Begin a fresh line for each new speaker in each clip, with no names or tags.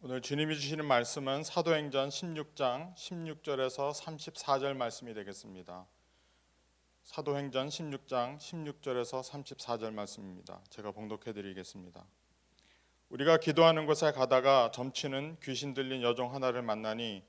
오늘 주님이 주시는 말씀은 사도행전 16장 16절에서 34절 말씀이 되겠습니다. 사도행전 16장 16절에서 34절 말씀입니다. 제가 봉독해 드리겠습니다. 우리가 기도하는 곳에 가다가 점치는 귀신 들린 여종 하나를 만나니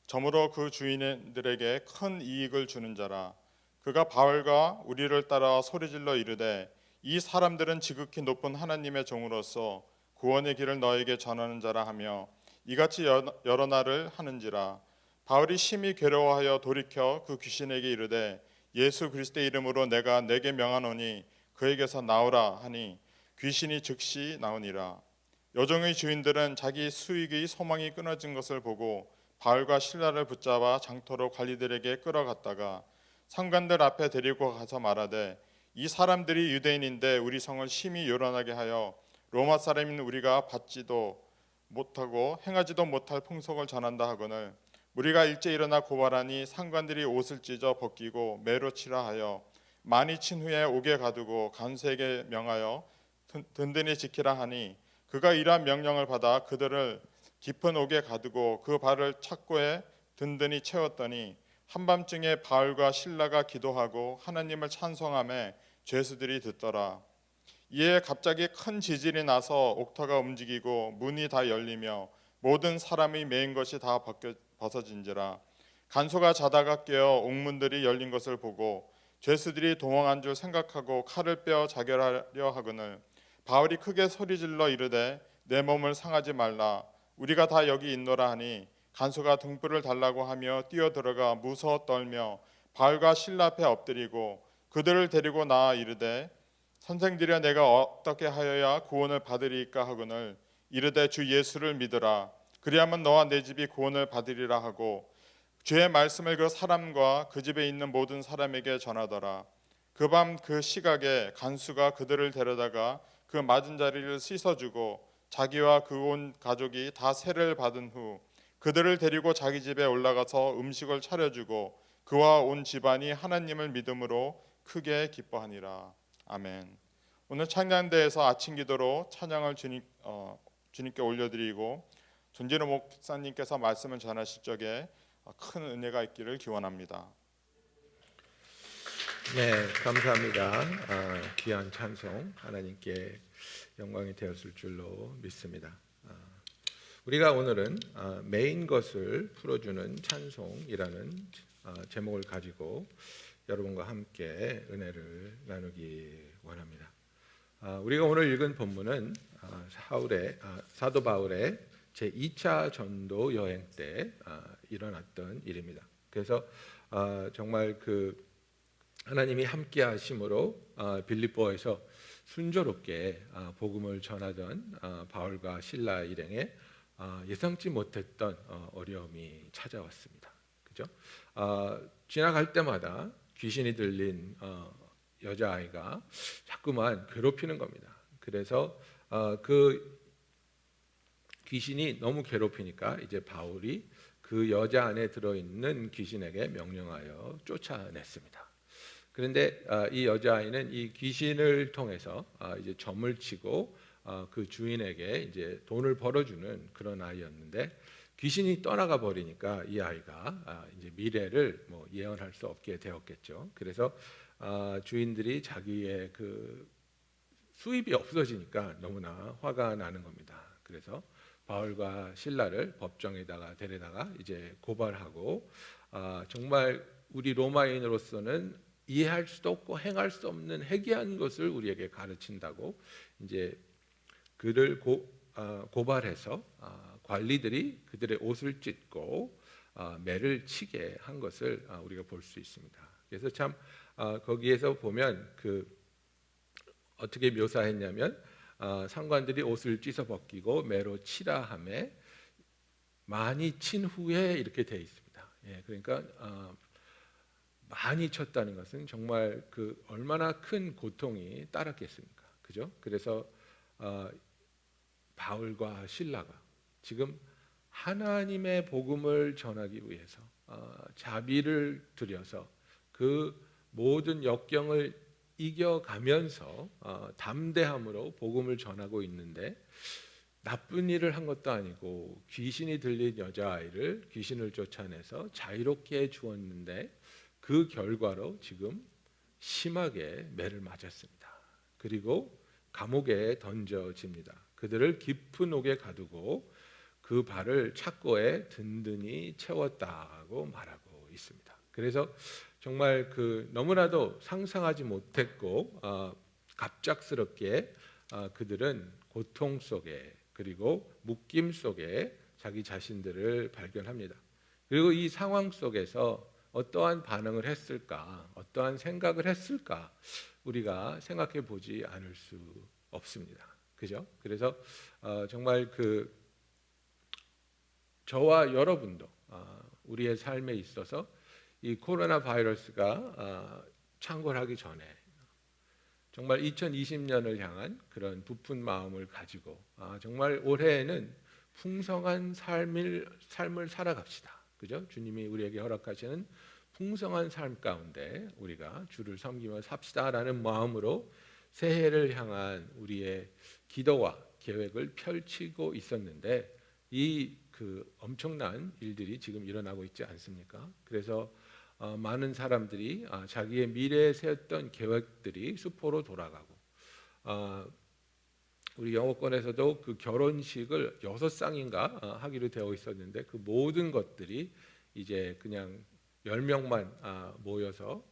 저물어 그 주인들에게 큰 이익을 주는 자라. 그가 바울과 우리를 따라 소리질러 이르되 이 사람들은 지극히 높은 하나님의 종으로서 구원의 길을 너에게 전하는 자라 하며 이같이 여러 날을 하는지라. 바울이 심히 괴로워하여 돌이켜 그 귀신에게 이르되 예수 그리스도의 이름으로 내가 내게 명하노니 그에게서 나오라 하니 귀신이 즉시 나오니라. 여종의 주인들은 자기 수익의 소망이 끊어진 것을 보고 바울과 실라를 붙잡아 장터로 관리들에게 끌어갔다가 상관들 앞에 데리고 가서 말하되 이 사람들이 유대인인데 우리 성을 심히 요란하게 하여 로마 사람인 우리가 받지도 못하고 행하지도 못할 풍속을 전한다 하거늘 우리가 일제 일어나 고발하니 상관들이 옷을 찢어 벗기고 매로 치라 하여 많이 친 후에 옥에 가두고 간수에게 명하여 든든히 지키라 하니 그가 이러한 명령을 받아 그들을 깊은 옥에 가두고 그 발을 착고에 든든히 채웠더니 한밤중에 바울과 실라가 기도하고 하나님을 찬송하며 죄수들이 듣더라. 이에 갑자기 큰 지진이 나서 옥터가 움직이고 문이 다 열리며 모든 사람이 매인 것이 다 벗어진지라. 간소가 자다가 깨어 옥문들이 열린 것을 보고 죄수들이 도망한 줄 생각하고 칼을 빼어 자결하려 하거늘 바울이 크게 소리질러 이르되 내 몸을 상하지 말라 우리가 다 여기 있노라 하니 간소가 등불을 달라고 하며 뛰어들어가 무서워 떨며 바울과 실라 앞에 엎드리고 그들을 데리고 나아 이르되 선생들이여 내가 어떻게 하여야 구원을 받으리까 하거늘 이르되 주 예수를 믿으라 그리하면 너와 내 집이 구원을 받으리라 하고 주의 말씀을 그 사람과 그 집에 있는 모든 사람에게 전하더라. 그 밤 그 시각에 간수가 그들을 데려다가 그 맞은 자리를 씻어주고 자기와 그 온 가족이 다 세례를 받은 후 그들을 데리고 자기 집에 올라가서 음식을 차려주고 그와 온 집안이 하나님을 믿음으로 크게 기뻐하니라. 아멘. 오늘 찬양대에서 아침 기도로 찬양을 주님께 올려드리고 존재로 목사님께서 말씀을 전하실 적에 큰 은혜가 있기를 기원합니다.
네, 감사합니다. 귀한 찬송 하나님께 영광이 되었을 줄로 믿습니다. 우리가 오늘은 메인 것을 풀어주는 찬송이라는 제목을 가지고 여러분과 함께 은혜를 나누기 원합니다. 우리가 오늘 읽은 본문은 사도 바울의 제2차 전도 여행 때 일어났던 일입니다. 그래서 정말 그 하나님이 함께 하심으로 빌립보에서 순조롭게 복음을 전하던 바울과 실라 일행에 예상치 못했던 어려움이 찾아왔습니다. 그죠? 지나갈 때마다 귀신이 들린 여자아이가 자꾸만 괴롭히는 겁니다. 그래서 그 귀신이 너무 괴롭히니까 이제 바울이 그 여자 안에 들어있는 귀신에게 명령하여 쫓아냈습니다. 그런데 이 여자아이는 이 귀신을 통해서 이제 점을 치고 그 주인에게 이제 돈을 벌어주는 그런 아이였는데 귀신이 떠나가 버리니까 이 아이가 이제 미래를 뭐 예언할 수 없게 되었겠죠. 그래서 주인들이 자기의 그 수입이 없어지니까 너무나 화가 나는 겁니다. 그래서 바울과 실라를 법정에다가 데려다가 이제 고발하고 정말 우리 로마인으로서는 이해할 수도 없고 행할 수 없는 해괴한 것을 우리에게 가르친다고 이제 그를 고발해서 관리들이 그들의 옷을 찢고 매를 치게 한 것을 우리가 볼 수 있습니다. 그래서 참 거기에서 보면 그 어떻게 묘사했냐면 상관들이 옷을 찢어 벗기고 매로 치라 하매 많이 친 후에 이렇게 돼 있습니다. 예, 그러니까 많이 쳤다는 것은 정말 그 얼마나 큰 고통이 따랐겠습니까? 그죠? 그래서 바울과 실라가 지금 하나님의 복음을 전하기 위해서 자비를 들여서 그 모든 역경을 이겨가면서 담대함으로 복음을 전하고 있는데 나쁜 일을 한 것도 아니고 귀신이 들린 여자아이를 귀신을 쫓아내서 자유롭게 해 주었는데 그 결과로 지금 심하게 매를 맞았습니다. 그리고 감옥에 던져집니다. 그들을 깊은 옥에 가두고 그 발을 착고에 든든히 채웠다고 말하고 있습니다. 그래서 정말 그 너무나도 상상하지 못했고 갑작스럽게 그들은 고통 속에 그리고 묶임 속에 자기 자신들을 발견합니다. 그리고 이 상황 속에서 어떠한 반응을 했을까, 어떠한 생각을 했을까, 우리가 생각해 보지 않을 수 없습니다. 그죠? 그래서 정말 그 저와 여러분도 우리의 삶에 있어서 이 코로나 바이러스가 창궐하기 전에 정말 2020년을 향한 그런 부푼 마음을 가지고 정말 올해에는 풍성한 삶을 살아갑시다. 그죠? 주님이 우리에게 허락하시는 풍성한 삶 가운데 우리가 주를 섬기며 삽시다라는 마음으로 새해를 향한 우리의 기도와 계획을 펼치고 있었는데 이 그 엄청난 일들이 지금 일어나고 있지 않습니까? 그래서 많은 사람들이 자기의 미래에 세웠던 계획들이 수포로 돌아가고 우리 영어권에서도 그 결혼식을 6쌍인가 하기로 되어 있었는데 그 모든 것들이 이제 그냥 10명만 모여서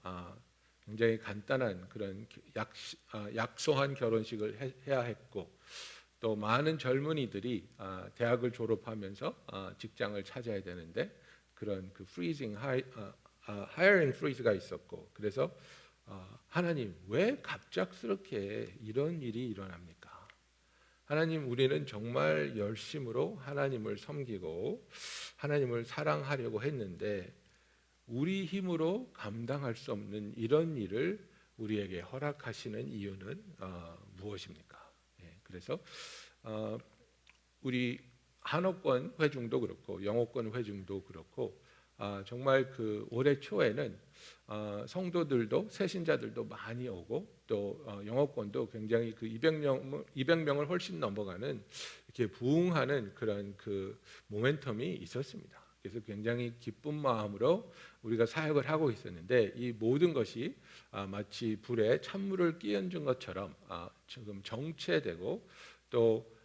굉장히 간단한 그런 약소한 결혼식을 해야 했고 또 많은 젊은이들이 대학을 졸업하면서 직장을 찾아야 되는데 그런 그 하이어링 프리즈가 있었고 그래서 하나님 왜 갑작스럽게 이런 일이 일어납니까? 하나님 우리는 정말 열심으로 하나님을 섬기고 하나님을 사랑하려고 했는데 우리 힘으로 감당할 수 없는 이런 일을 우리에게 허락하시는 이유는 무엇입니까? 그래서 우리 한어권 회중도 그렇고 영어권 회중도 그렇고 정말 그 올해 초에는 성도들도 새신자들도 많이 오고 또 영어권도 굉장히 그 200명을 훨씬 넘어가는 이렇게 부흥하는 그런 그 모멘텀이 있었습니다. 그래서 굉장히 기쁜 마음으로 우리가 사역을 하고 있었는데 이 모든 것이 마치 불에 찬물을 끼얹은 것처럼 지금 정체되고 또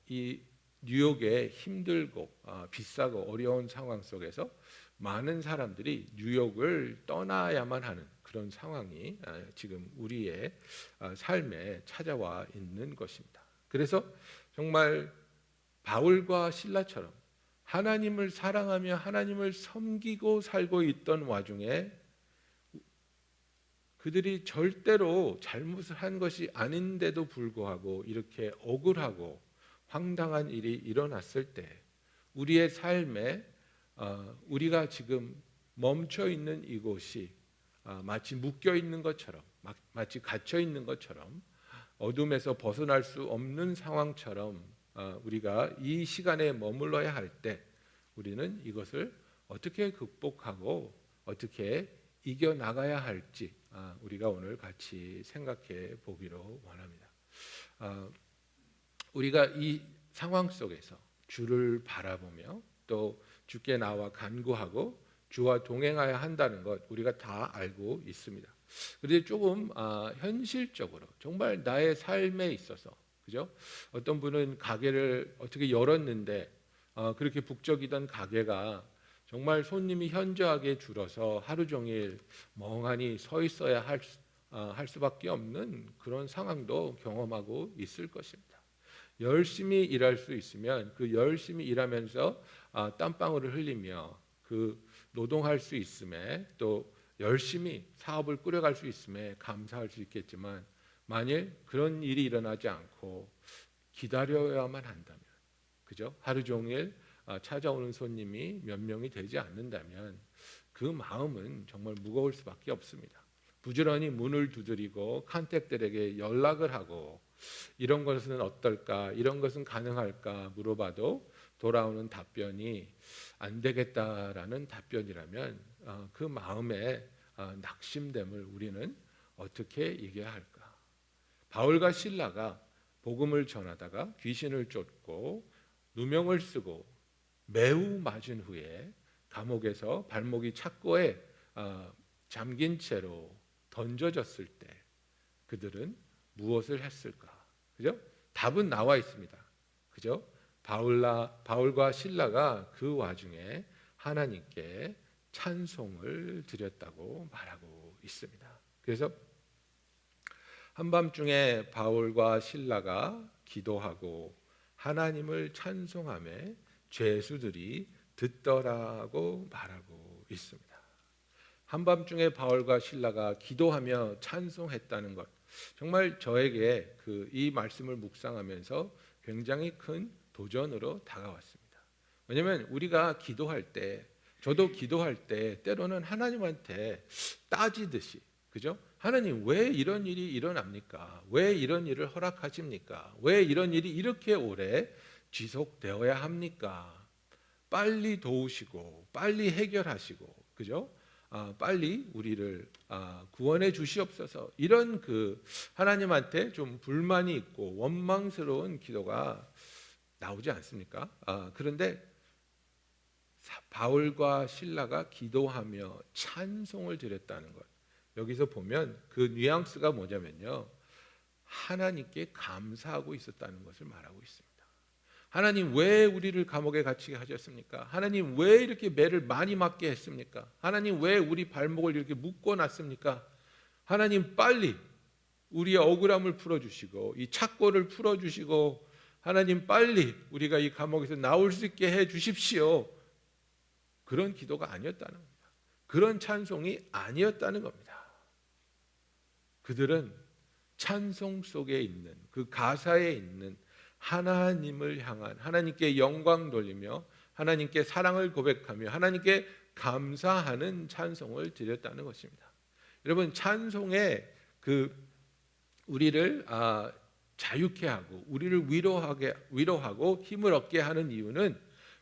이 뉴욕의 힘들고 비싸고 어려운 상황 속에서 많은 사람들이 뉴욕을 떠나야만 하는 그런 상황이 지금 우리의 삶에 찾아와 있는 것입니다. 그래서 정말 바울과 실라처럼 하나님을 사랑하며 하나님을 섬기고 살고 있던 와중에 그들이 절대로 잘못을 한 것이 아닌데도 불구하고 이렇게 억울하고 황당한 일이 일어났을 때 우리의 삶에 우리가 지금 멈춰 있는 이곳이 마치 묶여 있는 것처럼 마치 갇혀 있는 것처럼 어둠에서 벗어날 수 없는 상황처럼 우리가 이 시간에 머물러야 할 때 우리는 이것을 어떻게 극복하고 어떻게 이겨 나가야 할지 우리가 오늘 같이 생각해 보기로 원합니다. 우리가 이 상황 속에서 주를 바라보며 또 주께 나와 간구하고 주와 동행하여야 한다는 것 우리가 다 알고 있습니다. 그런데 조금 현실적으로 정말 나의 삶에 있어서 그죠? 어떤 분은 가게를 어떻게 열었는데 그렇게 북적이던 가게가 정말 손님이 현저하게 줄어서 하루 종일 멍하니 서 있어야 할 수밖에 없는 그런 상황도 경험하고 있을 것입니다. 열심히 일할 수 있으면 그 열심히 일하면서 땀방울을 흘리며 그 노동할 수 있음에 또 열심히 사업을 꾸려갈 수 있음에 감사할 수 있겠지만 만일 그런 일이 일어나지 않고 기다려야만 한다면 그죠? 하루 종일 찾아오는 손님이 몇 명이 되지 않는다면 그 마음은 정말 무거울 수밖에 없습니다. 부지런히 문을 두드리고 컨택들에게 연락을 하고 이런 것은 어떨까? 이런 것은 가능할까? 물어봐도 돌아오는 답변이 안 되겠다라는 답변이라면 그 마음의 낙심됨을 우리는 어떻게 이겨야 할까? 바울과 실라가 복음을 전하다가 귀신을 쫓고 누명을 쓰고 매우 맞은 후에 감옥에서 발목이 착고에 잠긴 채로 던져졌을 때 그들은 무엇을 했을까? 그죠? 답은 나와 있습니다. 그죠? 바울과 실라가 그 와중에 하나님께 찬송을 드렸다고 말하고 있습니다. 그래서 한밤중에 바울과 실라가 기도하고 하나님을 찬송하며 죄수들이 듣더라고 말하고 있습니다. 한밤중에 바울과 실라가 기도하며 찬송했다는 것, 정말 저에게 이 말씀을 묵상하면서 굉장히 큰 도전으로 다가왔습니다. 왜냐하면 우리가 기도할 때, 저도 기도할 때 때로는 하나님한테 따지듯이, 그죠? 하나님 왜 이런 일이 일어납니까? 왜 이런 일을 허락하십니까? 왜 이런 일이 이렇게 오래 지속되어야 합니까? 빨리 도우시고 빨리 해결하시고, 그죠? 빨리 우리를 구원해 주시옵소서. 이런 하나님한테 좀 불만이 있고 원망스러운 기도가 나오지 않습니까? 그런데 바울과 실라가 기도하며 찬송을 드렸다는 것, 여기서 보면 그 뉘앙스가 뭐냐면요, 하나님께 감사하고 있었다는 것을 말하고 있습니다. 하나님 왜 우리를 감옥에 갇히게 하셨습니까? 하나님 왜 이렇게 매를 많이 맞게 했습니까? 하나님 왜 우리 발목을 이렇게 묶어놨습니까? 하나님 빨리 우리의 억울함을 풀어주시고 이 착고를 풀어주시고, 하나님 빨리 우리가 이 감옥에서 나올 수 있게 해 주십시오. 그런 기도가 아니었다는 겁니다. 그런 찬송이 아니었다는 겁니다. 그들은 찬송 속에 있는 그 가사에 있는 하나님을 향한, 하나님께 영광 돌리며 하나님께 사랑을 고백하며 하나님께 감사하는 찬송을 드렸다는 것입니다. 여러분, 찬송에 우리를 자유케 하고 우리를 위로하고 힘을 얻게 하는 이유는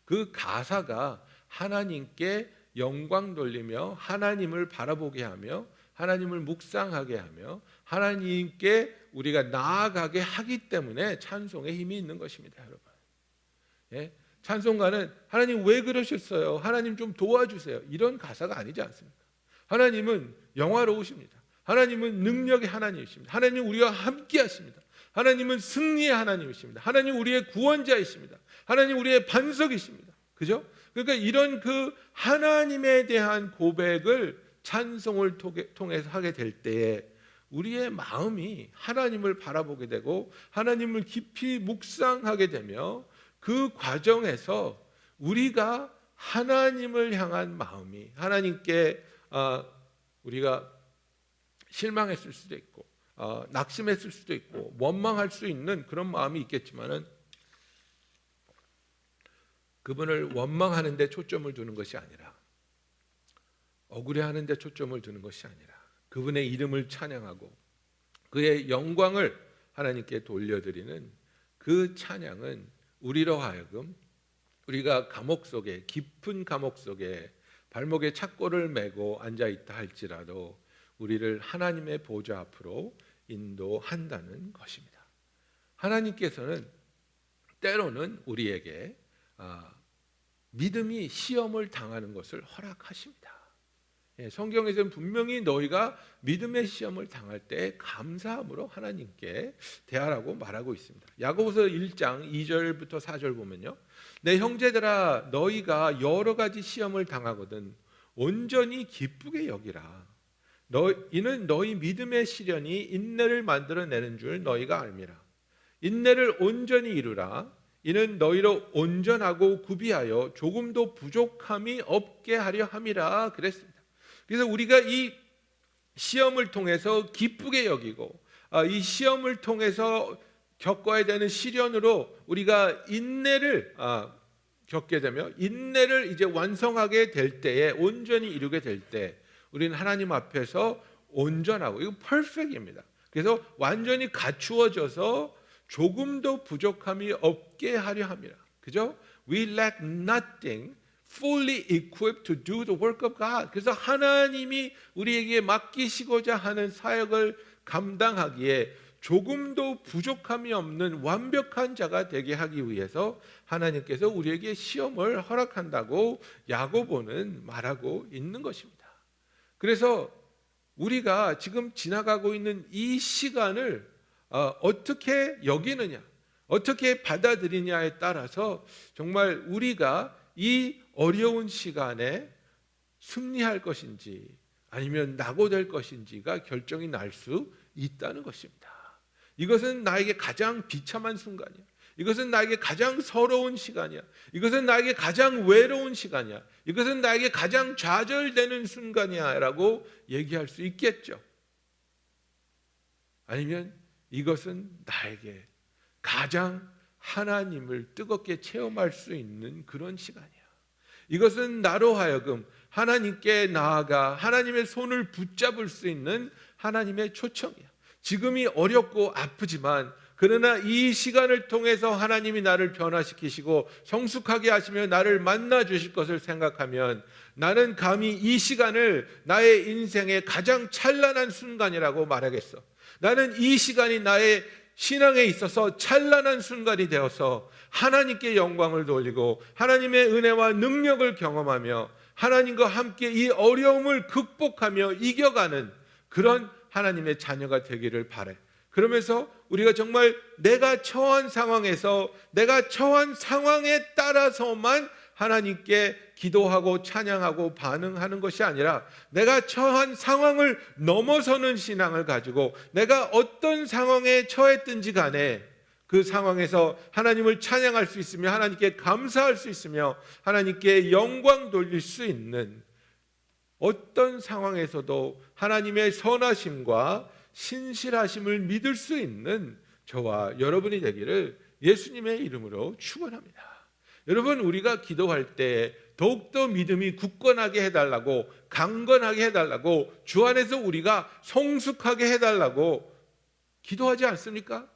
그 가사가 하나님께 영광 돌리며 하나님을 바라보게 하며 하나님을 묵상하게 하며 하나님께 우리가 나아가게 하기 때문에 찬송에 힘이 있는 것입니다, 여러분. 예? 찬송가는 하나님 왜 그러셨어요? 하나님 좀 도와주세요. 이런 가사가 아니지 않습니까? 하나님은 영화로우십니다. 하나님은 능력의 하나님이십니다. 하나님 우리와 함께 하십니다. 하나님은 승리의 하나님이십니다. 하나님 우리의 구원자이십니다. 하나님 우리의 반석이십니다. 그죠? 그러니까 이런 하나님에 대한 고백을 찬송을 통해서 하게 될 때에 우리의 마음이 하나님을 바라보게 되고 하나님을 깊이 묵상하게 되며 그 과정에서 우리가 하나님을 향한 마음이, 하나님께 우리가 실망했을 수도 있고 낙심했을 수도 있고 원망할 수 있는 그런 마음이 있겠지만은, 그분을 원망하는 데 초점을 두는 것이 아니라, 억울해하는 데 초점을 두는 것이 아니라 그분의 이름을 찬양하고 그의 영광을 하나님께 돌려드리는 그 찬양은 우리로 하여금, 우리가 감옥 속에, 깊은 감옥 속에 발목에 착고를 메고 앉아있다 할지라도 우리를 하나님의 보좌 앞으로 인도한다는 것입니다. 하나님께서는 때로는 우리에게 믿음이 시험을 당하는 것을 허락하십니다. 성경에서는 분명히 너희가 믿음의 시험을 당할 때 감사함으로 하나님께 대하라고 말하고 있습니다. 야고보서 1장 2절부터 4절 보면요, 내 형제들아 너희가 여러 가지 시험을 당하거든 온전히 기쁘게 여기라. 이는 너희 믿음의 시련이 인내를 만들어내는 줄 너희가 알미라. 인내를 온전히 이루라. 이는 너희로 온전하고 구비하여 조금도 부족함이 없게 하려 함이라 그랬습니다. 그래서 우리가 이 시험을 통해서 기쁘게 여기고 이 시험을 통해서 겪어야 되는 시련으로 우리가 인내를 겪게 되며 인내를 이제 완성하게 될 때에, 온전히 이루게 될 때 우리는 하나님 앞에서 온전하고, 이거 퍼펙트입니다. 그래서 완전히 갖추어져서 조금도 부족함이 없게 하려 함이라. 그죠? We lack nothing, fully equipped to do the work of God. 그래서 하나님이 우리에게 맡기시고자 하는 사역을 감당하기에 조금도 부족함이 없는 완벽한 자가 되게 하기 위해서 하나님께서 우리에게 시험을 허락한다고 야고보는 말하고 있는 것입니다. 그래서 우리가 지금 지나가고 있는 이 시간을 어떻게 여기느냐, 어떻게 받아들이냐에 따라서 정말 우리가 이 어려운 시간에 승리할 것인지 아니면 낙오될 것인지가 결정이 날 수 있다는 것입니다. 이것은 나에게 가장 비참한 순간이야. 이것은 나에게 가장 서러운 시간이야. 이것은 나에게 가장 외로운 시간이야. 이것은 나에게 가장 좌절되는 순간이야 라고 얘기할 수 있겠죠. 아니면 이것은 나에게 가장 하나님을 뜨겁게 체험할 수 있는 그런 시간이야. 이것은 나로 하여금 하나님께 나아가 하나님의 손을 붙잡을 수 있는 하나님의 초청이야. 지금이 어렵고 아프지만 그러나 이 시간을 통해서 하나님이 나를 변화시키시고 성숙하게 하시며 나를 만나 주실 것을 생각하면 나는 감히 이 시간을 나의 인생의 가장 찬란한 순간이라고 말하겠어. 나는 이 시간이 나의 신앙에 있어서 찬란한 순간이 되어서 하나님께 영광을 돌리고 하나님의 은혜와 능력을 경험하며 하나님과 함께 이 어려움을 극복하며 이겨가는 그런 하나님의 자녀가 되기를 바래. 그러면서 우리가 정말 내가 처한 상황에서 내가 처한 상황에 따라서만 하나님께 기도하고 찬양하고 반응하는 것이 아니라 내가 처한 상황을 넘어서는 신앙을 가지고 내가 어떤 상황에 처했든지 간에 그 상황에서 하나님을 찬양할 수 있으며 하나님께 감사할 수 있으며 하나님께 영광 돌릴 수 있는 어떤 상황에서도 하나님의 선하심과 신실하심을 믿을 수 있는 저와 여러분이 되기를 예수님의 이름으로 축원합니다. 여러분, 우리가 기도할 때 더욱더 믿음이 굳건하게 해달라고, 강건하게 해달라고, 주 안에서 우리가 성숙하게 해달라고 기도하지 않습니까?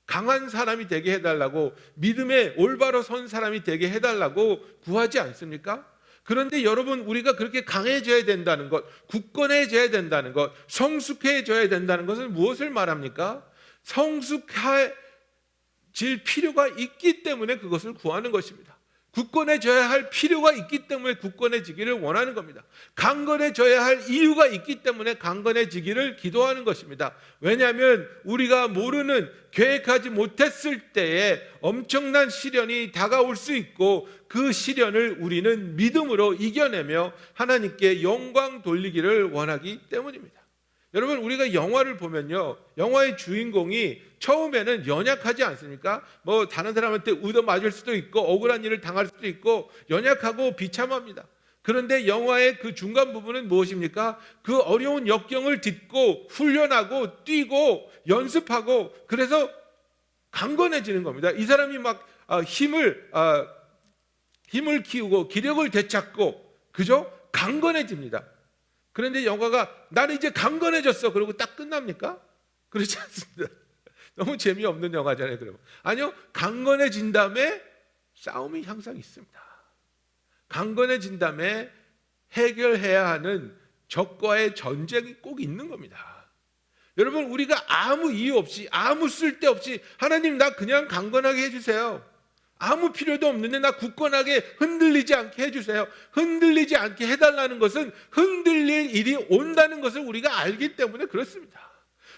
강한 사람이 되게 해달라고, 믿음에 올바로 선 사람이 되게 해달라고 구하지 않습니까? 그런데 여러분, 우리가 그렇게 강해져야 된다는 것, 굳건해져야 된다는 것, 성숙해져야 된다는 것은 무엇을 말합니까? 성숙해질 필요가 있기 때문에 그것을 구하는 것입니다. 굳건해져야 할 필요가 있기 때문에 굳건해지기를 원하는 겁니다. 강건해져야 할 이유가 있기 때문에 강건해지기를 기도하는 것입니다. 왜냐하면 우리가 모르는, 계획하지 못했을 때에 엄청난 시련이 다가올 수 있고 그 시련을 우리는 믿음으로 이겨내며 하나님께 영광 돌리기를 원하기 때문입니다. 여러분, 우리가 영화를 보면요, 영화의 주인공이 처음에는 연약하지 않습니까? 뭐 다른 사람한테 얻어맞을 수도 있고 억울한 일을 당할 수도 있고 연약하고 비참합니다. 그런데 영화의 그 중간 부분은 무엇입니까? 그 어려운 역경을 딛고 훈련하고 뛰고 연습하고 그래서 강건해지는 겁니다. 이 사람이 막 힘을 키우고 기력을 되찾고 그죠? 강건해집니다. 그런데 영화가 나는 이제 강건해졌어 그러고 딱 끝납니까? 그렇지 않습니다. 너무 재미없는 영화잖아요. 그러면 아니요, 강건해진 다음에 싸움이 항상 있습니다. 강건해진 다음에 해결해야 하는 적과의 전쟁이 꼭 있는 겁니다. 여러분, 우리가 아무 이유 없이 아무 쓸데없이 하나님 나 그냥 강건하게 해주세요, 아무 필요도 없는데 나 굳건하게 흔들리지 않게 해주세요, 흔들리지 않게 해달라는 것은 흔들릴 일이 온다는 것을 우리가 알기 때문에 그렇습니다.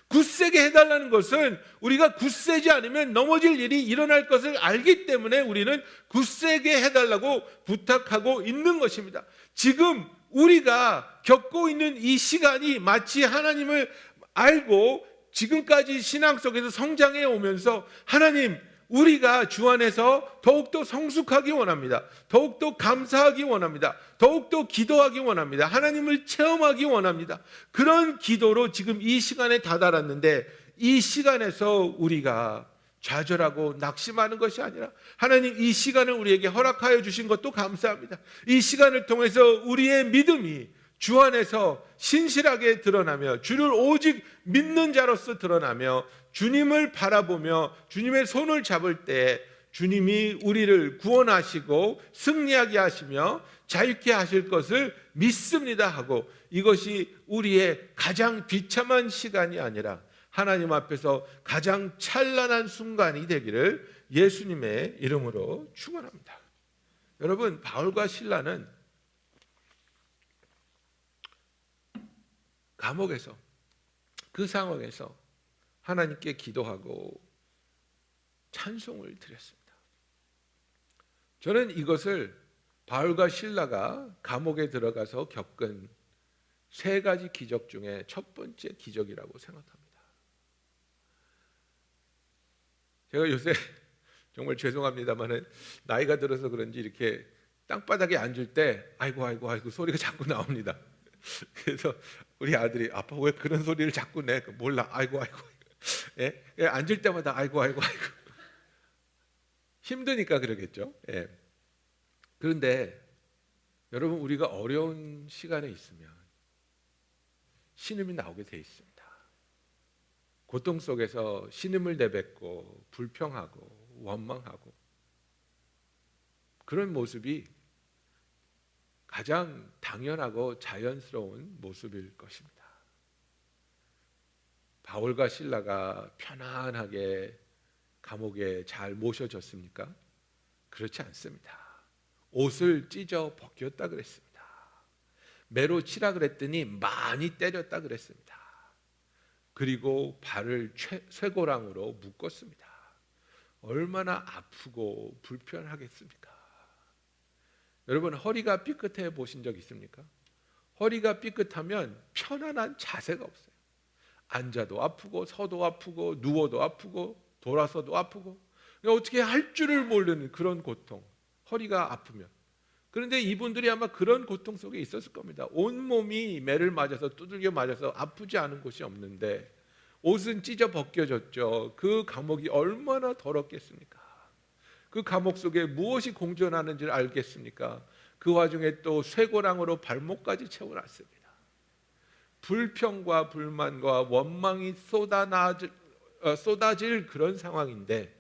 굳세게 해달라는 것은 우리가 굳세지 않으면 넘어질 일이 일어날 것을 알기 때문에 우리는 굳세게 해달라고 부탁하고 있는 것입니다. 지금 우리가 겪고 있는 이 시간이 마치 하나님을 알고 지금까지 신앙 속에서 성장해 오면서 하나님, 우리가 주 안에서 더욱더 성숙하기 원합니다. 더욱더 감사하기 원합니다. 더욱더 기도하기 원합니다. 하나님을 체험하기 원합니다. 그런 기도로 지금 이 시간에 다다랐는데 이 시간에서 우리가 좌절하고 낙심하는 것이 아니라 하나님 이 시간을 우리에게 허락하여 주신 것도 감사합니다. 이 시간을 통해서 우리의 믿음이 주 안에서 신실하게 드러나며 주를 오직 믿는 자로서 드러나며 주님을 바라보며 주님의 손을 잡을 때 주님이 우리를 구원하시고 승리하게 하시며 자유케 하실 것을 믿습니다 하고 이것이 우리의 가장 비참한 시간이 아니라 하나님 앞에서 가장 찬란한 순간이 되기를 예수님의 이름으로 축원합니다. 여러분, 바울과 실라는 감옥에서, 그 상황에서 하나님께 기도하고 찬송을 드렸습니다. 저는 이것을 바울과 실라가 감옥에 들어가서 겪은 세 가지 기적 중에 첫 번째 기적이라고 생각합니다. 제가 요새 정말 죄송합니다만은 나이가 들어서 그런지 이렇게 땅바닥에 앉을 때 아이고 소리가 자꾸 나옵니다. 그래서 우리 아들이 아빠 왜 그런 소리를 자꾸 내? 몰라. 아이고. 예? 앉을 때마다 아이고. 힘드니까 그러겠죠. 예. 그런데 여러분, 우리가 어려운 시간에 있으면 신음이 나오게 돼 있습니다. 고통 속에서 신음을 내뱉고 불평하고 원망하고, 그런 모습이 가장 당연하고 자연스러운 모습일 것입니다. 바울과 실라가 편안하게 감옥에 잘 모셔졌습니까? 그렇지 않습니다. 옷을 찢어 벗겼다 그랬습니다. 매로 치라 그랬더니 많이 때렸다 그랬습니다. 그리고 발을 쇠고랑으로 묶었습니다. 얼마나 아프고 불편하겠습니까? 여러분, 허리가 삐끗해 보신 적 있습니까? 허리가 삐끗하면 편안한 자세가 없어요. 앉아도 아프고 서도 아프고 누워도 아프고 돌아서도 아프고, 어떻게 할 줄을 모르는 그런 고통, 허리가 아프면. 그런데 이분들이 아마 그런 고통 속에 있었을 겁니다. 온몸이 매를 맞아서 두들겨 맞아서 아프지 않은 곳이 없는데 옷은 찢어 벗겨졌죠. 그 감옥이 얼마나 더럽겠습니까? 그 감옥 속에 무엇이 공존하는지를 알겠습니까? 그 와중에 또 쇠고랑으로 발목까지 채워놨습니다. 불평과 불만과 원망이 쏟아질 그런 상황인데,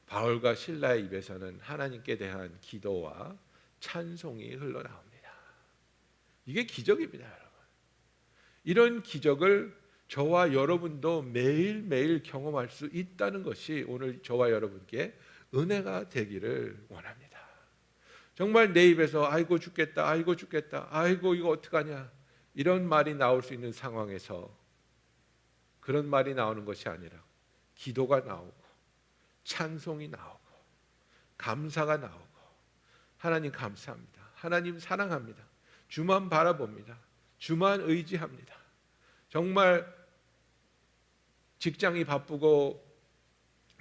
바울과 실라의 입에서는 하나님께 대한 기도와 찬송이 흘러나옵니다. 이게 기적입니다, 여러분. 이런 기적을 저와 여러분도 매일매일 경험할 수 있다는 것이 오늘 저와 여러분께 은혜가 되기를 원합니다. 정말 내 입에서 아이고 죽겠다, 아이고 이거 어떡하냐, 이런 말이 나올 수 있는 상황에서 그런 말이 나오는 것이 아니라 기도가 나오고 찬송이 나오고 감사가 나오고, 하나님 감사합니다, 하나님 사랑합니다, 주만 바라봅니다, 주만 의지합니다. 정말 직장이 바쁘고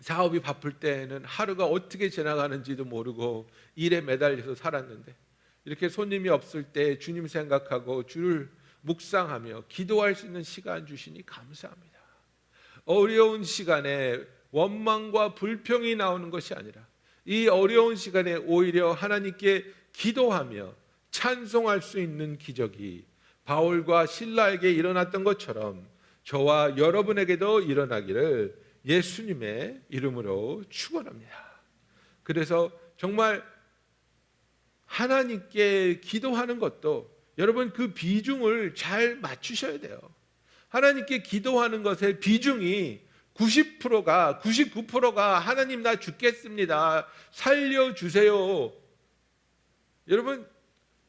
사업이 바쁠 때는 하루가 어떻게 지나가는지도 모르고 일에 매달려서 살았는데, 이렇게 손님이 없을 때 주님 생각하고 주를 묵상하며 기도할 수 있는 시간 주시니 감사합니다. 어려운 시간에 원망과 불평이 나오는 것이 아니라 이 어려운 시간에 오히려 하나님께 기도하며 찬송할 수 있는 기적이 바울과 실라에게 일어났던 것처럼 저와 여러분에게도 일어나기를 예수님의 이름으로 축원합니다. 그래서 정말 하나님께 기도하는 것도 여러분 그 비중을 잘 맞추셔야 돼요. 하나님께 기도하는 것의 비중이 90%가 99%가 하나님 나 죽겠습니다, 살려주세요. 여러분,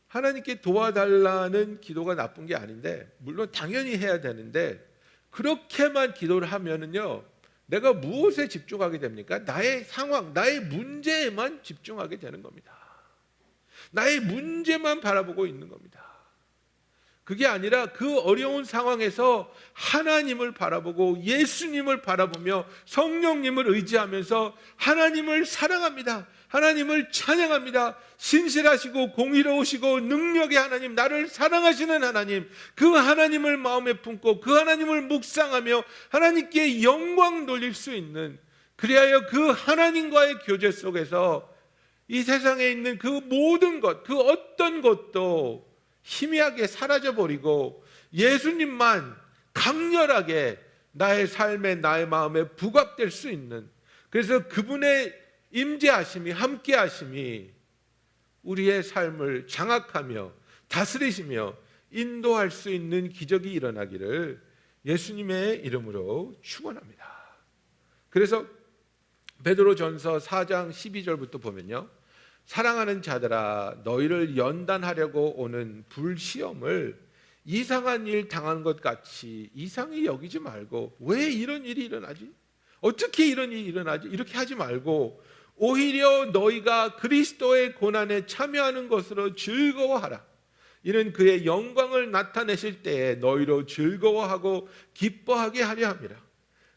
하나님께 도와달라는 기도가 나쁜 게 아닌데, 물론 당연히 해야 되는데, 그렇게만 기도를 하면은요, 내가 무엇에 집중하게 됩니까? 나의 상황, 나의 문제에만 집중하게 되는 겁니다. 나의 문제만 바라보고 있는 겁니다. 그게 아니라 그 어려운 상황에서 하나님을 바라보고 예수님을 바라보며 성령님을 의지하면서 하나님을 사랑합니다, 하나님을 찬양합니다. 신실하시고 공의로우시고 능력의 하나님, 나를 사랑하시는 하나님, 그 하나님을 마음에 품고 그 하나님을 묵상하며 하나님께 영광 돌릴 수 있는, 그리하여 그 하나님과의 교제 속에서 이 세상에 있는 그 모든 것, 그 어떤 것도 희미하게 사라져버리고 예수님만 강렬하게 나의 삶에, 나의 마음에 부각될 수 있는, 그래서 그분의 임재하심이, 함께하심이 우리의 삶을 장악하며 다스리시며 인도할 수 있는 기적이 일어나기를 예수님의 이름으로 축원합니다. 그래서 베드로전서 4장 12절부터 보면요, 사랑하는 자들아 너희를 연단하려고 오는 불시험을 이상한 일 당한 것 같이 이상히 여기지 말고, 왜 이런 일이 일어나지? 어떻게 이런 일이 일어나지? 이렇게 하지 말고 오히려 너희가 그리스도의 고난에 참여하는 것으로 즐거워하라. 이는 그의 영광을 나타내실 때에 너희로 즐거워하고 기뻐하게 하려 함이라.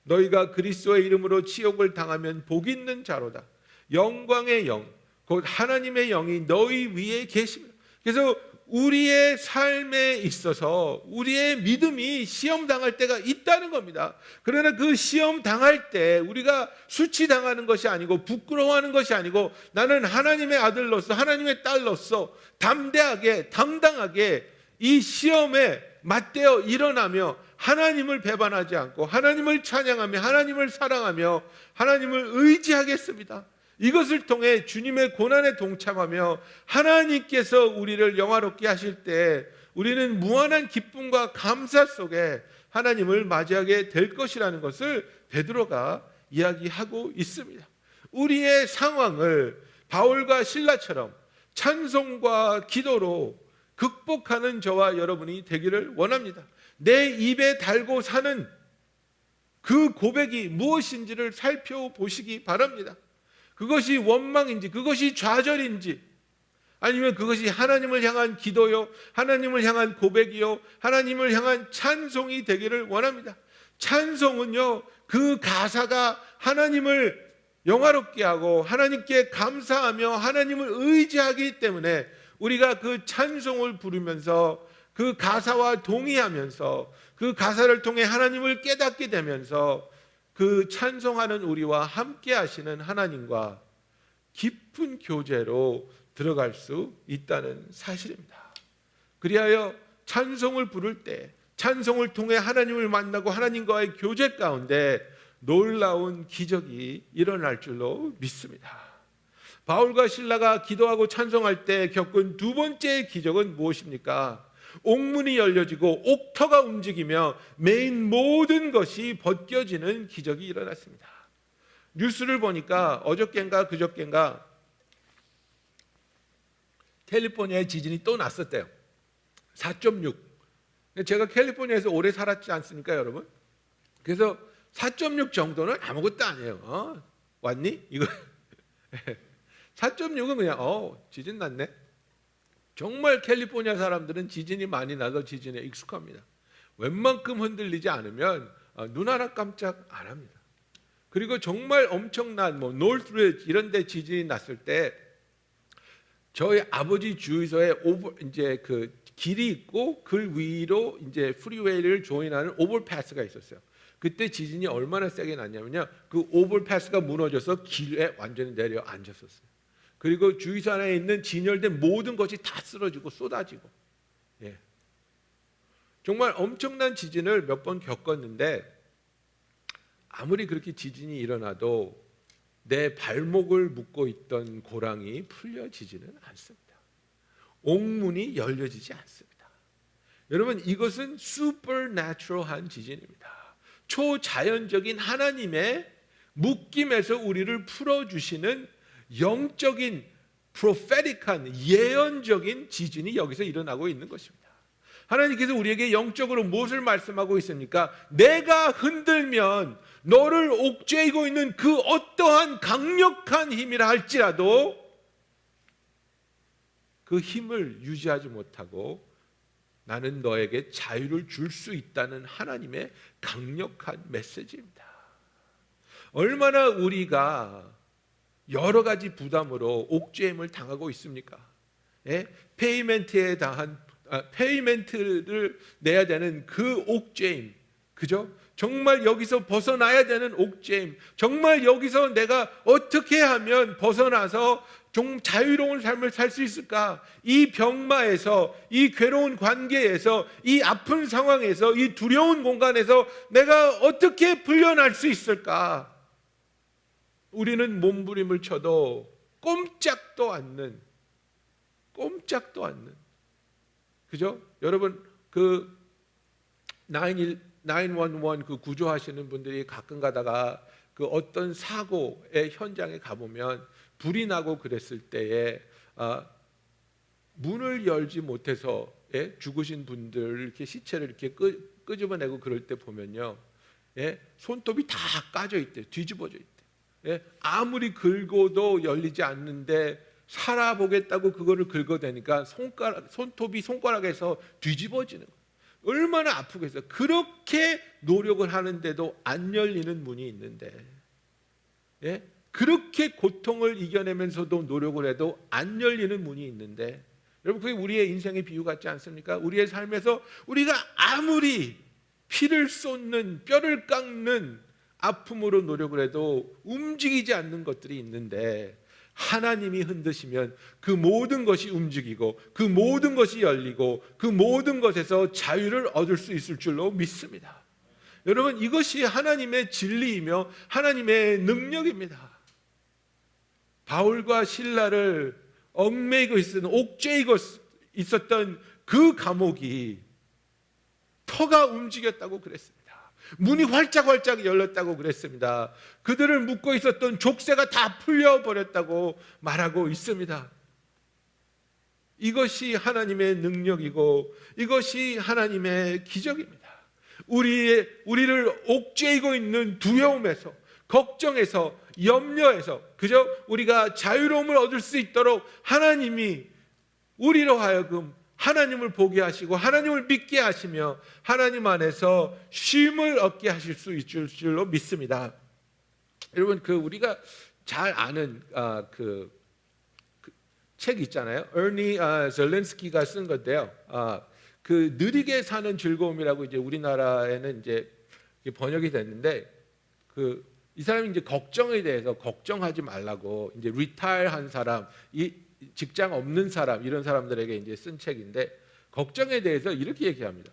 너희가 그리스도의 이름으로 치욕을 당하면 복 있는 자로다. 영광의 영 곧 하나님의 영이 너희 위에 계십니다. 그래서 우리의 삶에 있어서 우리의 믿음이 시험 당할 때가 있다는 겁니다. 그러나 그 시험 당할 때 우리가 수치당하는 것이 아니고 부끄러워하는 것이 아니고, 나는 하나님의 아들로서 하나님의 딸로서 담대하게 당당하게 이 시험에 맞대어 일어나며 하나님을 배반하지 않고 하나님을 찬양하며 하나님을 사랑하며 하나님을 의지하겠습니다. 이것을 통해 주님의 고난에 동참하며 하나님께서 우리를 영화롭게 하실 때 우리는 무한한 기쁨과 감사 속에 하나님을 맞이하게 될 것이라는 것을 베드로가 이야기하고 있습니다. 우리의 상황을 바울과 실라처럼 찬송과 기도로 극복하는 저와 여러분이 되기를 원합니다. 내 입에 달고 사는 그 고백이 무엇인지를 살펴보시기 바랍니다. 그것이 원망인지, 그것이 좌절인지, 아니면 그것이 하나님을 향한 기도요, 하나님을 향한 고백이요, 하나님을 향한 찬송이 되기를 원합니다. 찬송은요, 그 가사가 하나님을 영화롭게 하고 하나님께 감사하며 하나님을 의지하기 때문에 우리가 그 찬송을 부르면서 그 가사와 동의하면서 그 가사를 통해 하나님을 깨닫게 되면서 그 찬송하는 우리와 함께 하시는 하나님과 깊은 교제로 들어갈 수 있다는 사실입니다. 그리하여 찬송을 부를 때 찬송을 통해 하나님을 만나고 하나님과의 교제 가운데 놀라운 기적이 일어날 줄로 믿습니다. 바울과 실라가 기도하고 찬송할 때 겪은 두 번째 기적은 무엇입니까? 옥문이 열려지고 옥터가 움직이며 메인 모든 것이 벗겨지는 기적이 일어났습니다. 뉴스를 보니까 어저께인가 그저께인가 캘리포니아에 지진이 또 났었대요. 4.6. 제가 캘리포니아에서 오래 살았지 않습니까, 여러분? 그래서 4.6 정도는 아무것도 아니에요. 왔니? 이거 4.6은 그냥 지진 났네. 정말 캘리포니아 사람들은 지진이 많이 나서 지진에 익숙합니다. 웬만큼 흔들리지 않으면 눈 하나 깜짝 안 합니다. 그리고 정말 엄청난 노르트리지 이런 데 지진이 났을 때 저희 아버지 주유소에 이제 그 길이 있고 그 위로 이제 프리웨이를 조인하는 오버패스가 있었어요. 그때 지진이 얼마나 세게 났냐면요, 그 오버패스가 무너져서 길에 완전히 내려 앉았었어요. 그리고 주유소 안에 있는 진열된 모든 것이 다 쓰러지고 쏟아지고, 정말 엄청난 지진을 몇 번 겪었는데 아무리 그렇게 지진이 일어나도 내 발목을 묶고 있던 고랑이 풀려지지는 않습니다. 옥문이 열려지지 않습니다. 여러분, 이것은 슈퍼내추럴한 지진입니다. 초자연적인 하나님의 묶임에서 우리를 풀어주시는 영적인 프로페틱한 예언적인 지진이 여기서 일어나고 있는 것입니다. 하나님께서 우리에게 영적으로 무엇을 말씀하고 있습니까? 내가 흔들면 너를 옥죄이고 있는 그 어떠한 강력한 힘이라 할지라도 그 힘을 유지하지 못하고 나는 너에게 자유를 줄 수 있다는 하나님의 강력한 메시지입니다. 얼마나 우리가 여러 가지 부담으로 옥죄임을 당하고 있습니까? 페이멘트를 내야 되는 그 옥죄임, 그죠? 정말 여기서 벗어나야 되는 옥죄임, 정말 여기서 내가 어떻게 하면 벗어나서 좀 자유로운 삶을 살 수 있을까? 이 병마에서, 이 괴로운 관계에서, 이 아픈 상황에서, 이 두려운 공간에서 내가 어떻게 풀려날 수 있을까? 우리는 몸부림을 쳐도 꼼짝도 않는, 그죠? 여러분, 그 911 그 구조하시는 분들이 가끔 가다가 그 어떤 사고의 현장에 가보면 불이 나고 그랬을 때에 문을 열지 못해서 죽으신 분들 이렇게 시체를 이렇게 끄집어내고 그럴 때 보면요, 손톱이 다 까져 있대, 뒤집어져 있대. 아무리 긁어도 열리지 않는데 살아보겠다고 그거를 긁어대니까 손톱이 손가락에서 뒤집어지는 거예요. 얼마나 아프겠어요. 그렇게 노력을 하는데도 안 열리는 문이 있는데, 그렇게 고통을 이겨내면서도 노력을 해도 안 열리는 문이 있는데, 여러분 그게 우리의 인생의 비유 같지 않습니까? 우리의 삶에서 우리가 아무리 피를 쏟는 뼈를 깎는 아픔으로 노력을 해도 움직이지 않는 것들이 있는데, 하나님이 흔드시면 그 모든 것이 움직이고 그 모든 것이 열리고 그 모든 것에서 자유를 얻을 수 있을 줄로 믿습니다. 여러분 이것이 하나님의 진리이며 하나님의 능력입니다. 바울과 실라를 얽매이고 옥죄이고 있었던 그 감옥이 터가 움직였다고 그랬습니다. 문이 활짝활짝 열렸다고 그랬습니다. 그들을 묶고 있었던 족쇄가 다 풀려버렸다고 말하고 있습니다. 이것이 하나님의 능력이고 이것이 하나님의 기적입니다. 우리를 옥죄이고 있는 두려움에서, 걱정에서, 염려에서 그저 우리가 자유로움을 얻을 수 있도록 하나님이 우리로 하여금 하나님을 보게 하시고 하나님을 믿게 하시며 하나님 안에서 쉼을 얻게 하실 수 있을 줄로 믿습니다. 여러분 우리가 잘 아는 그 책 있잖아요. 에르니 젤렌스키가 쓴 건데요. 그 느리게 사는 즐거움이라고 이제 우리나라에는 이제 번역이 됐는데 이 사람이 이제 걱정에 대해서 걱정하지 말라고 이제 리타일한 사람, 직장 없는 사람 이런 사람들에게 이제 쓴 책인데 걱정에 대해서 이렇게 얘기합니다.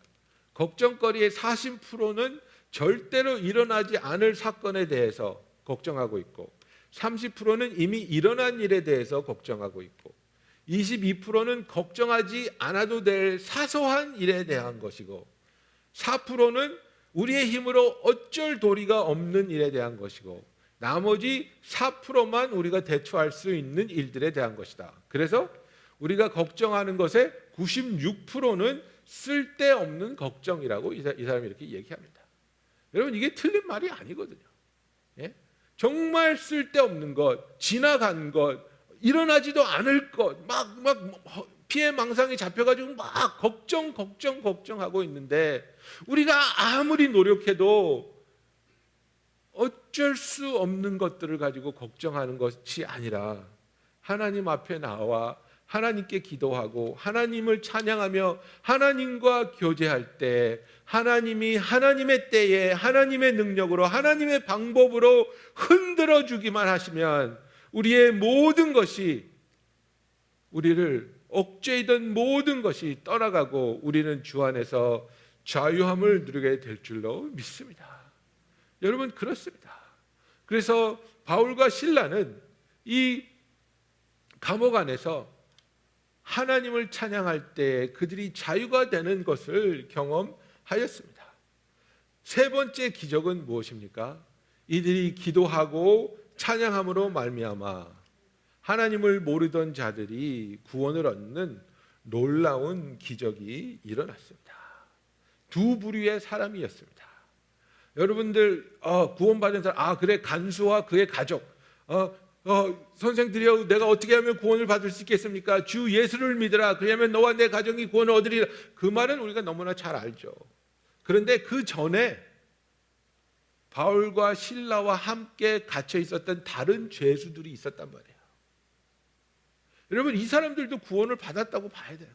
걱정거리의 40%는 절대로 일어나지 않을 사건에 대해서 걱정하고 있고 30%는 이미 일어난 일에 대해서 걱정하고 있고 22%는 걱정하지 않아도 될 사소한 일에 대한 것이고 4%는 우리의 힘으로 어쩔 도리가 없는 일에 대한 것이고 나머지 4%만 우리가 대처할 수 있는 일들에 대한 것이다. 그래서 우리가 걱정하는 것의 96%는 쓸데없는 걱정이라고 이 사람이 이렇게 얘기합니다. 여러분 이게 틀린 말이 아니거든요. 정말 쓸데없는 것, 지나간 것, 일어나지도 않을 것, 막 피해 망상이 잡혀가지고 막 걱정하고 있는데 우리가 아무리 노력해도 어쩔 수 없는 것들을 가지고 걱정하는 것이 아니라 하나님 앞에 나와 하나님께 기도하고 하나님을 찬양하며 하나님과 교제할 때 하나님이 하나님의 때에 하나님의 능력으로 하나님의 방법으로 흔들어 주기만 하시면 우리의 모든 것이 우리를 옥죄이던 모든 것이 떠나가고 우리는 주 안에서 자유함을 누리게 될 줄로 믿습니다. 여러분 그렇습니다. 그래서 바울과 실라는 이 감옥 안에서 하나님을 찬양할 때 그들이 자유가 되는 것을 경험하였습니다. 세 번째 기적은 무엇입니까? 이들이 기도하고 찬양함으로 말미암아 하나님을 모르던 자들이 구원을 얻는 놀라운 기적이 일어났습니다. 두 부류의 사람이었습니다. 여러분들 구원받은 사람, 그래 간수와 그의 가족, 선생들이여 내가 어떻게 하면 구원을 받을 수 있겠습니까? 주 예수를 믿으라. 그리하면 너와 내 가정이 구원을 얻으리라. 그 말은 우리가 너무나 잘 알죠. 그런데 그 전에 바울과 실라와 함께 갇혀 있었던 다른 죄수들이 있었단 말이에요. 여러분 이 사람들도 구원을 받았다고 봐야 돼요.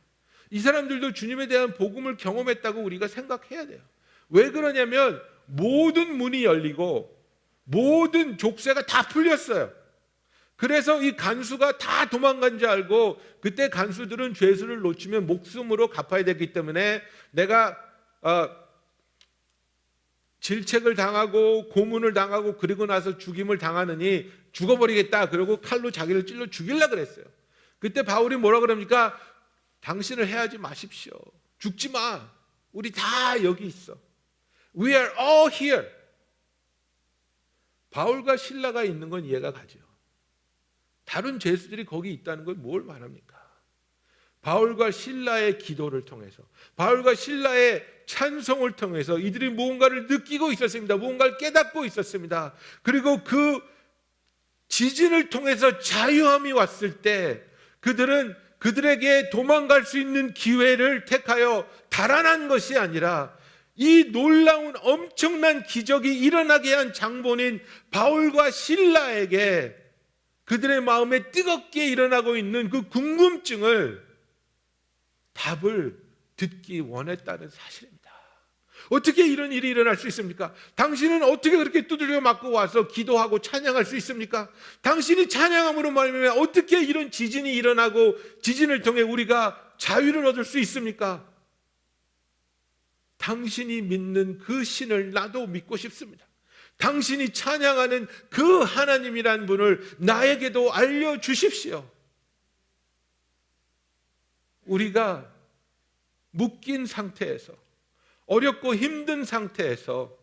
이 사람들도 주님에 대한 복음을 경험했다고 우리가 생각해야 돼요. 왜 그러냐면 모든 문이 열리고 모든 족쇄가 다 풀렸어요. 그래서 이 간수가 다 도망간 줄 알고 그때 간수들은 죄수를 놓치면 목숨으로 갚아야 되기 때문에 내가 질책을 당하고 고문을 당하고 그리고 나서 죽임을 당하느니 죽어버리겠다. 그러고 칼로 자기를 찔러 죽이려고 그랬어요. 그때 바울이 뭐라 그럽니까? 당신을 해하지 마십시오. 죽지 마. 우리 다 여기 있어. We are all here. 바울과 실라가 있는 건 이해가 가죠. 다른 죄수들이 거기 있다는 걸 뭘 말합니까? 바울과 신라의 기도를 통해서, 바울과 신라의 찬송을 통해서 이들이 무언가를 느끼고 있었습니다. 무언가를 깨닫고 있었습니다. 그리고 그 지진을 통해서 자유함이 왔을 때 그들에게 도망갈 수 있는 기회를 택하여 달아난 것이 아니라 이 놀라운 엄청난 기적이 일어나게 한 장본인 바울과 신라에게 그들의 마음에 뜨겁게 일어나고 있는 그 궁금증을, 답을 듣기 원했다는 사실입니다. 어떻게 이런 일이 일어날 수 있습니까? 당신은 어떻게 그렇게 두들겨 맞고 와서 기도하고 찬양할 수 있습니까? 당신이 찬양함으로 말미암아 어떻게 이런 지진이 일어나고 지진을 통해 우리가 자유를 얻을 수 있습니까? 당신이 믿는 그 신을 나도 믿고 싶습니다. 당신이 찬양하는 그 하나님이란 분을 나에게도 알려주십시오. 우리가 묶인 상태에서, 어렵고 힘든 상태에서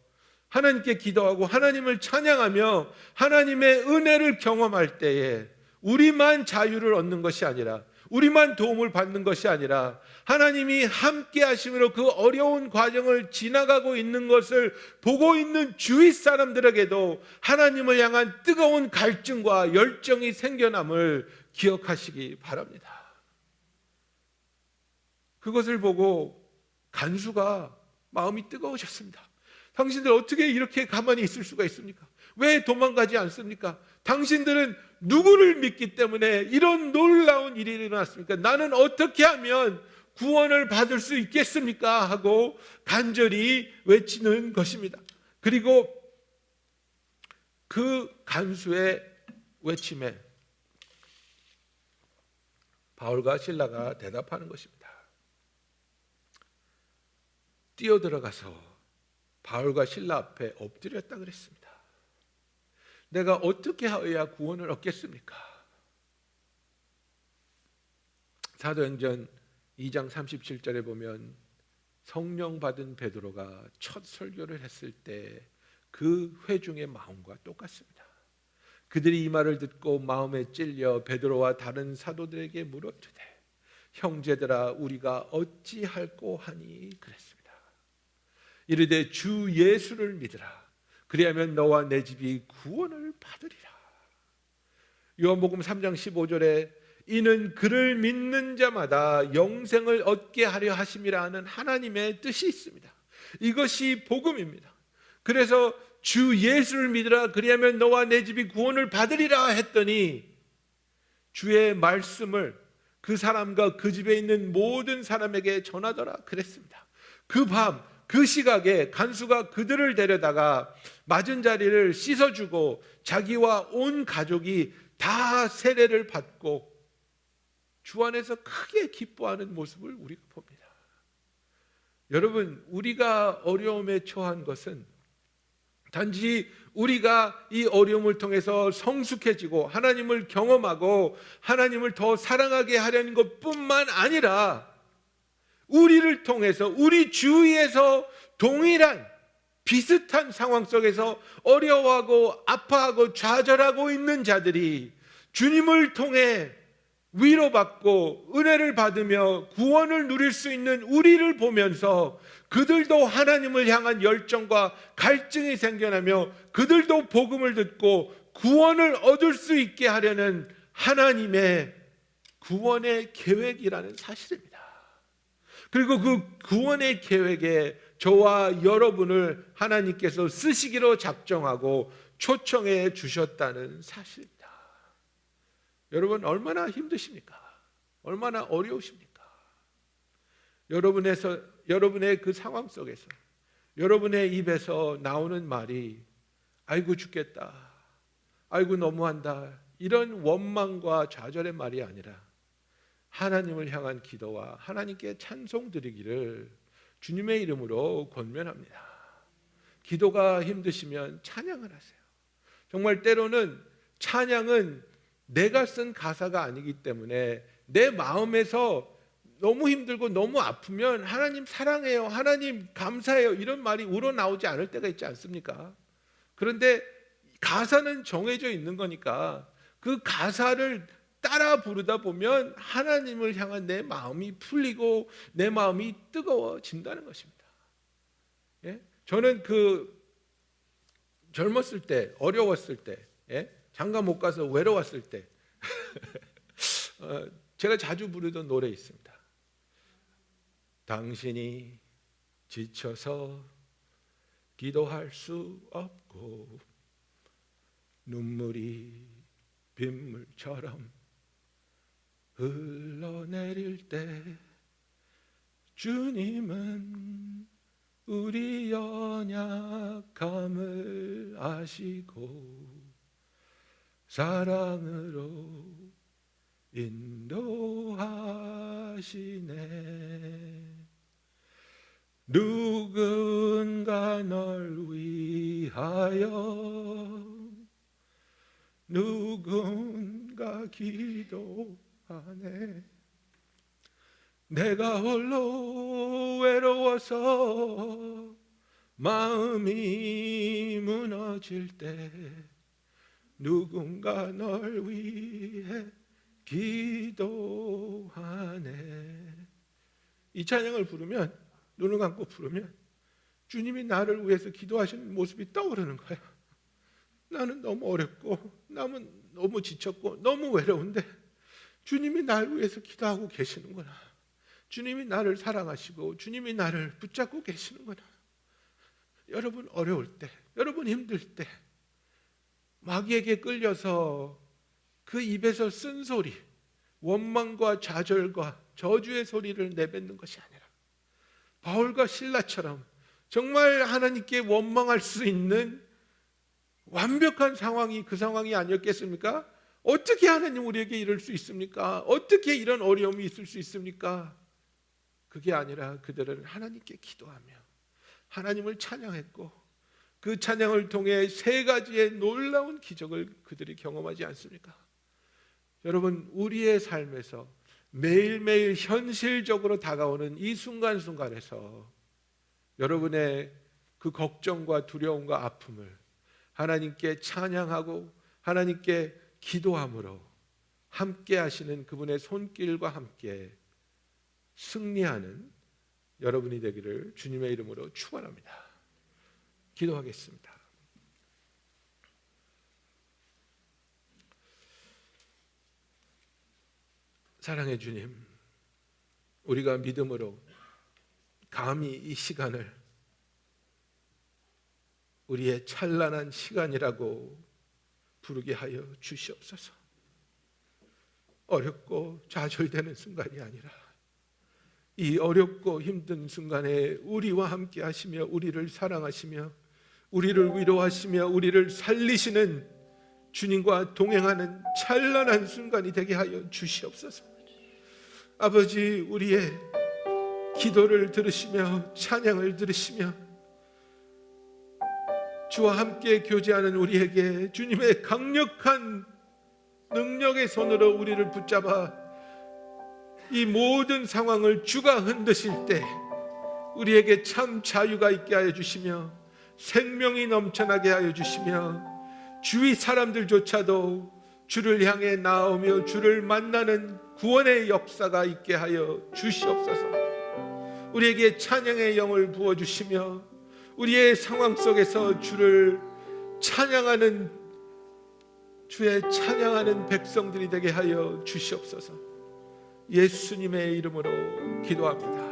하나님께 기도하고 하나님을 찬양하며 하나님의 은혜를 경험할 때에 우리만 자유를 얻는 것이 아니라, 우리만 도움을 받는 것이 아니라 하나님이 함께 하심으로 그 어려운 과정을 지나가고 있는 것을 보고 있는 주위 사람들에게도 하나님을 향한 뜨거운 갈증과 열정이 생겨남을 기억하시기 바랍니다. 그것을 보고 간수가 마음이 뜨거워졌습니다. 당신들 어떻게 이렇게 가만히 있을 수가 있습니까? 왜 도망가지 않습니까? 당신들은 누구를 믿기 때문에 이런 놀라운 일이 일어났습니까? 나는 어떻게 하면 구원을 받을 수 있겠습니까? 하고 간절히 외치는 것입니다. 그리고 그 간수의 외침에 바울과 실라가 대답하는 것입니다. 뛰어들어가서 바울과 신라 앞에 엎드렸다 그랬습니다. 내가 어떻게 하여야 구원을 얻겠습니까? 사도행전 2장 37절에 보면 성령 받은 베드로가 첫 설교를 했을 때 그 회중의 마음과 똑같습니다. 그들이 이 말을 듣고 마음에 찔려 베드로와 다른 사도들에게 물었으되 형제들아 우리가 어찌할꼬 하니 그랬습니다. 이르되 주 예수를 믿으라. 그리하면 너와 내 집이 구원을 받으리라. 요한복음 3장 15절에 이는 그를 믿는 자마다 영생을 얻게 하려 하심이라 하는 하나님의 뜻이 있습니다. 이것이 복음입니다. 그래서 주 예수를 믿으라. 그리하면 너와 내 집이 구원을 받으리라 했더니 주의 말씀을 그 사람과 그 집에 있는 모든 사람에게 전하더라 그랬습니다. 그 밤 그 시각에 간수가 그들을 데려다가 맞은 자리를 씻어주고 자기와 온 가족이 다 세례를 받고 주 안에서 크게 기뻐하는 모습을 우리가 봅니다. 여러분, 우리가 어려움에 처한 것은 단지 우리가 이 어려움을 통해서 성숙해지고 하나님을 경험하고 하나님을 더 사랑하게 하려는 것뿐만 아니라 우리를 통해서 우리 주위에서 동일한 비슷한 상황 속에서 어려워하고 아파하고 좌절하고 있는 자들이 주님을 통해 위로받고 은혜를 받으며 구원을 누릴 수 있는 우리를 보면서 그들도 하나님을 향한 열정과 갈증이 생겨나며 그들도 복음을 듣고 구원을 얻을 수 있게 하려는 하나님의 구원의 계획이라는 사실입니다. 그리고 그 구원의 계획에 저와 여러분을 하나님께서 쓰시기로 작정하고 초청해 주셨다는 사실입니다. 여러분 얼마나 힘드십니까? 얼마나 어려우십니까? 여러분의 그 상황 속에서 여러분의 입에서 나오는 말이 아이고 죽겠다, 아이고 너무한다, 이런 원망과 좌절의 말이 아니라 하나님을 향한 기도와 하나님께 찬송 드리기를 주님의 이름으로 권면합니다. 기도가 힘드시면 찬양을 하세요. 정말 때로는 찬양은 내가 쓴 가사가 아니기 때문에 내 마음에서 너무 힘들고 너무 아프면 하나님 사랑해요, 하나님 감사해요 이런 말이 우러나오지 않을 때가 있지 않습니까? 그런데 가사는 정해져 있는 거니까 그 가사를 따라 부르다 보면 하나님을 향한 내 마음이 풀리고 내 마음이 뜨거워진다는 것입니다. 예? 저는 젊었을 때, 어려웠을 때, 예? 장가 못 가서 외로웠을 때 제가 자주 부르던 노래 있습니다. 당신이 지쳐서 기도할 수 없고 눈물이 빗물처럼 흘러내릴 때 주님은 우리 연약함을 아시고 사랑으로 인도하시네. 누군가 널 위하여 누군가 기도하네. 내가 홀로 외로워서 마음이 무너질 때 누군가 널 위해 기도하네. 이 찬양을 부르면, 눈을 감고 부르면 주님이 나를 위해서 기도하시는 모습이 떠오르는 거예요. 나는 너무 어렵고 나는 너무 지쳤고 너무 외로운데 주님이 나를 위해서 기도하고 계시는구나. 주님이 나를 사랑하시고 주님이 나를 붙잡고 계시는구나. 여러분 어려울 때, 여러분 힘들 때 마귀에게 끌려서 그 입에서 쓴소리, 원망과 좌절과 저주의 소리를 내뱉는 것이 아니라 바울과 실라처럼 정말 하나님께 원망할 수 있는 완벽한 상황이 그 상황이 아니었겠습니까? 어떻게 하나님 우리에게 이럴 수 있습니까? 어떻게 이런 어려움이 있을 수 있습니까? 그게 아니라 그들은 하나님께 기도하며 하나님을 찬양했고 그 찬양을 통해 세 가지의 놀라운 기적을 그들이 경험하지 않습니까? 여러분, 우리의 삶에서 매일매일 현실적으로 다가오는 이 순간순간에서 여러분의 그 걱정과 두려움과 아픔을 하나님께 찬양하고 하나님께 기도함으로 함께 하시는 그분의 손길과 함께 승리하는 여러분이 되기를 주님의 이름으로 축원합니다. 기도하겠습니다. 사랑의 주님, 우리가 믿음으로 감히 이 시간을 우리의 찬란한 시간이라고 부르게 하여 주시옵소서. 어렵고 좌절되는 순간이 아니라 이 어렵고 힘든 순간에 우리와 함께 하시며 우리를 사랑하시며 우리를 위로하시며 우리를 살리시는 주님과 동행하는 찬란한 순간이 되게 하여 주시옵소서. 아버지, 우리의 기도를 들으시며 찬양을 들으시며 주와 함께 교제하는 우리에게 주님의 강력한 능력의 손으로 우리를 붙잡아 이 모든 상황을 주가 흔드실 때 우리에게 참 자유가 있게 하여 주시며 생명이 넘쳐나게 하여 주시며 주위 사람들조차도 주를 향해 나오며 주를 만나는 구원의 역사가 있게 하여 주시옵소서. 우리에게 찬양의 영을 부어주시며 우리의 상황 속에서 주를 찬양하는 주의 찬양하는 백성들이 되게 하여 주시옵소서. 예수님의 이름으로 기도합니다.